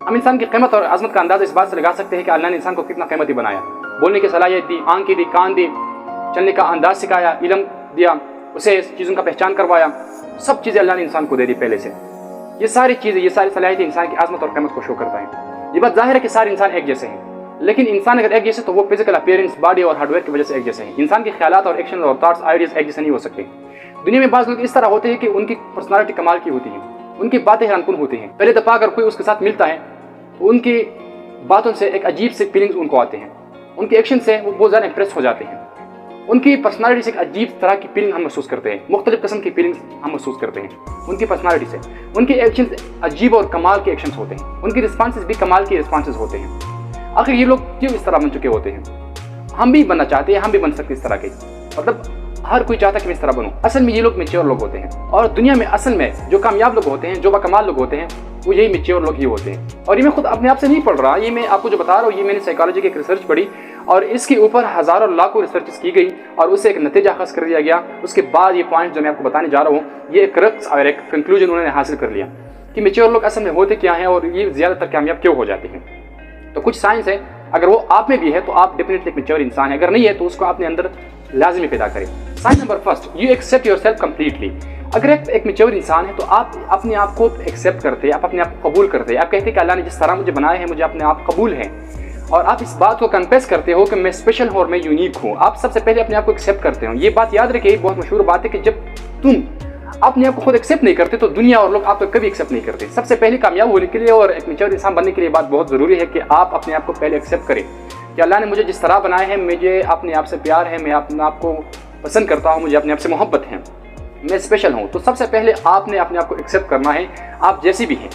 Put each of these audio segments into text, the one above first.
हम इंसान की कीमत और अजमत का अंदाज़ा इस बात से लगा सकते हैं कि अल्लाह ने इंसान को कितना कीमती बनाया। बोलने की सलाहियत दी, आंखें दी, कान दी, चलने का अंदाज सिखाया, इल्म दिया, उसे चीज़ों का पहचान करवाया। सब चीज़ें अल्लाह ने इंसान को दे दी पहले से। ये सारी चीज़ें, ये सारी सलाहियतें इंसान की अजमत और कीमत को शो करता है। ये बात जाहिर है कि सारे इंसान एक जैसे हैं, लेकिन इंसान अगर एक जैसे तो वो फिजिकल अपीयरेंस, बॉडी और हार्डवेयर की वजह से एक जैसे हैं। इंसान के ख्यालात और एक्शन और थॉट्स, आइडियाज एक जैसे नहीं हो सकते। दुनिया में बाज़ लोग इस तरह होते हैं कि उनकी पर्सनालिटी कमाल की होती है, उनकी बातें हैरानकुन होती हैं। पहले दफ़ा अगर कोई उसके साथ मिलता है तो उनकी बातों से एक अजीब से फीलिंग्स उनको आते हैं, उनके एक्शन से वो बहुत ज़्यादा इंप्रेस हो जाते हैं। उनकी पर्सनालिटी से एक अजीब तरह की फीलिंग हम महसूस करते हैं, मुख्तलिफ किस्म की फीलिंग्स हम महसूस करते हैं उनकी पर्सनालिटी से। उनके एक्शन अजीब और कमाल के एक्शंस होते हैं, उनकी रिस्पॉन्सेज भी कमाल के रिस्पॉन्सेज होते हैं। आखिर ये लोग क्यों इस तरह बन चुके होते हैं? हम भी बनना चाहते हैं, हम भी बन सकते हैं इस तरह के, मतलब हर कोई चाहता है कि मैं इस तरह बनूं। असल में ये लोग मैच्योर लोग होते हैं, और दुनिया में असल में जो कामयाब लोग होते हैं, जो बाकमाल लोग होते हैं, वो यही मैच्योर लोग ही होते हैं। और ये मैं खुद अपने आप से नहीं पढ़ रहा, ये मैं आपको जो बता रहा हूँ, ये मैंने साइकोलॉजी की एक रिसर्च पढ़ी और इसके ऊपर हज़ारों लाखों रिसर्च की गई और उससे एक नतीजा हासिल कर दिया गया। उसके बाद ये पॉइंट जो मैं आपको बताने जा रहा हूँ, ये एक रक्स और एक कंक्लूजन उन्होंने हासिल कर लिया कि मैच्योर लोग असल में होते क्या हैं और ये ज़्यादातर कामयाब क्यों हो जाते हैं। तो कुछ साइंस है, अगर वो आप में भी है तो आप डेफिनेटली एक मैच्योर इंसान है, अगर नहीं है तो उसको अपने अंदर लाजमी पैदा करें। Sign number first, you accept yourself completely. अगर एक मैच्योर इंसान है तो आप अपने आप को एक्सेप्ट करते हैं, आप अपने आप को कबूल करते हैं। आप कहते हैं कि अल्लाह ने जिस तरह मुझे बनाया है, मुझे अपने आप कबूल है, और आप इस बात को कन्फेस करते हो कि मैं स्पेशल हूँ और मैं यूनिक हूँ। आप सबसे पहले अपने आप को एक्सेप्ट करते हो। ये बात याद रखिए, बहुत मशहूर बात है कि जब तुम अपने आप को खुद एक्सेप्ट नहीं करते तो दुनिया और लोग आपको कभी एक्सेप्ट नहीं करते। सबसे पहले कामयाब होने के लिए और एक मैच्योर इंसान बनने के लिए बात बहुत ज़रूरी है कि आप अपने आप को पहले एक्सेप्ट करें कि अल्लाह ने मुझे जिस तरह बनाया है, मुझे अपने आप से प्यार है, मैं अपने आप को पसंद करता हूँ, मुझे अपने आप से मोहब्बत है, मैं स्पेशल हूँ। तो सबसे पहले आपने अपने आप को एक्सेप्ट करना है, आप जैसी भी हैं,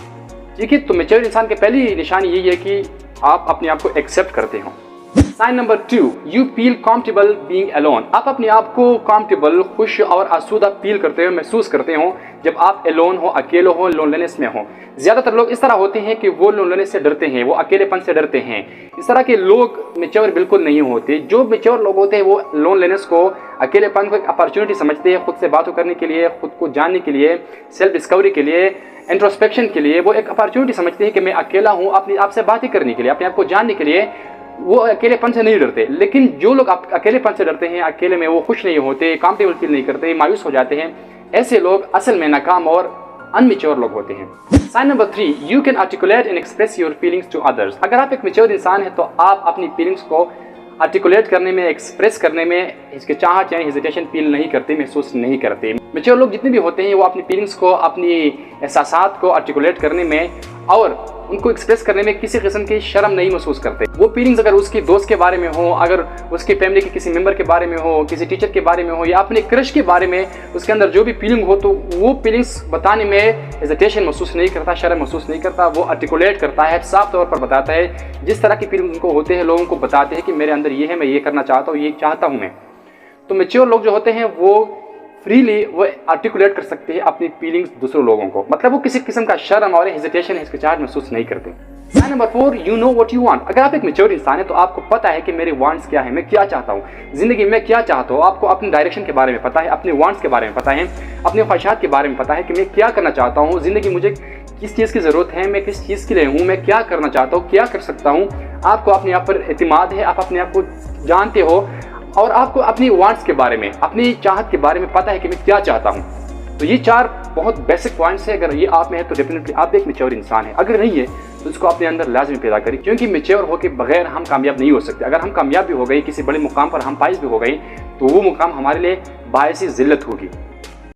ठीक है। तो मैच्योर इंसान की पहली निशानी यही है कि आप अपने आप को एक्सेप्ट करते हो। Sign number 2, you feel comfortable being alone. आप अपने आप को कंफर्टेबल, खुश और आसूदा फील करते हो, महसूस करते हो जब आप अलोन हो, अकेले हो, लोनलीनेस में हो। ज़्यादातर लोग इस तरह होते हैं कि वो लोनलीनेस से डरते हैं, वो अकेलेपन से डरते हैं। इस तरह के लोग मैच्योर बिल्कुल नहीं होते। जो मैच्योर लोग होते हैं वो लोनलीनेस को, अकेलेपन को एक अपॉर्चुनिटी समझते हैं, खुद से बातों करने के लिए, खुद को जानने के लिए, सेल्फ डिस्कवरी के लिए, इंट्रोस्पेक्शन के लिए। वो एक अपॉर्चुनिटी समझते हैं कि मैं अकेला हूँ, अपने आप से बातें करने के लिए, अपने आप को जानने के लिए। वो अकेलेपन से नहीं डरते। लेकिन जो लोग अकेलेपन से डरते हैं, अकेले में वो खुश नहीं होते, कंफर्टेबल फील नहीं करते, मायूस हो जाते हैं, ऐसे लोग असल में नाकाम और अनमेच्योर लोग होते हैं। Sign number 3, you can articulate and express your feelings to others. अगर आप एक मैच्योर इंसान हैं तो आप अपनी फीलिंग्स को आर्टिकुलेट करने में, एक्सप्रेस करने में हिचकिचाहट यानी हेजिटेशन फील नहीं करते, महसूस नहीं करते। मैच्योर लोग जितने भी होते हैं वो अपनी फीलिंग्स को, अपनी एहसासात को आर्टिकुलेट करने में और उनको एक्सप्रेस करने में किसी किस्म की शर्म नहीं महसूस करते। वो फीलिंग्स अगर उसकी दोस्त के बारे में हो, अगर उसकी फैमिली के किसी मेंबर के बारे में हो, किसी टीचर के बारे में हो, या अपने क्रश के बारे में, उसके अंदर जो भी फीलिंग हो, तो वो फीलिंग्स बताने में हेजिटेशन महसूस नहीं करता, शर्म महसूस नहीं करता। वो आर्टिकुलेट करता है, साफ तौर पर बताता है। जिस तरह की फीलिंग उनको होते हैं, लोगों को बताते हैं कि मेरे अंदर ये है, मैं ये करना चाहता हूँ, ये चाहता हूँ मैं। तो मैच्योर लोग जो होते हैं वो फ्रीली वो आर्टिकुलेट कर सकते हैं अपनी फीलिंग्स दूसरों लोगों को, मतलब वो किसी किस्म का शर्म और हेजिटेशन, हिचकिचाहट महसूस नहीं करते। Sign number 4, you know what you want. अगर आप एक मैच्योर इंसान है तो आपको पता है कि मेरे वांट्स क्या है, मैं क्या चाहता हूँ जिंदगी में, क्या चाहता हूँ। आपको अपने डायरेक्शन के बारे में पता है, अपने वांट्स के बारे में पता है, अपने ख्वाहिशात के बारे में पता है कि मैं क्या करना चाहता हूँ जिंदगी, मुझे किस चीज़ की ज़रूरत है, मैं किस चीज़ के लिए हूँ, मैं क्या करना चाहता हूँ, क्या कर सकता हूँ। आपको अपने आप पर एतमाद है, आप अपने आप को जानते हो और आपको अपनी वांट्स के बारे में, अपनी चाहत के बारे में पता है कि मैं क्या चाहता हूँ। तो ये 4 बहुत बेसिक पॉइंट्स है। अगर ये आप में है तो डेफिनेटली आप एक मैच्योर इंसान है। अगर नहीं है तो इसको अपने अंदर लाजमी पैदा करें, क्योंकि मैच्योर होकर बगैर हम कामयाब नहीं हो सकते। अगर हम कामयाब भी हो गए, किसी बड़े मुकाम पर हम फाइज भी हो गए, तो वो मुकाम हमारे लिए बायसी ज़िल्लत होगी।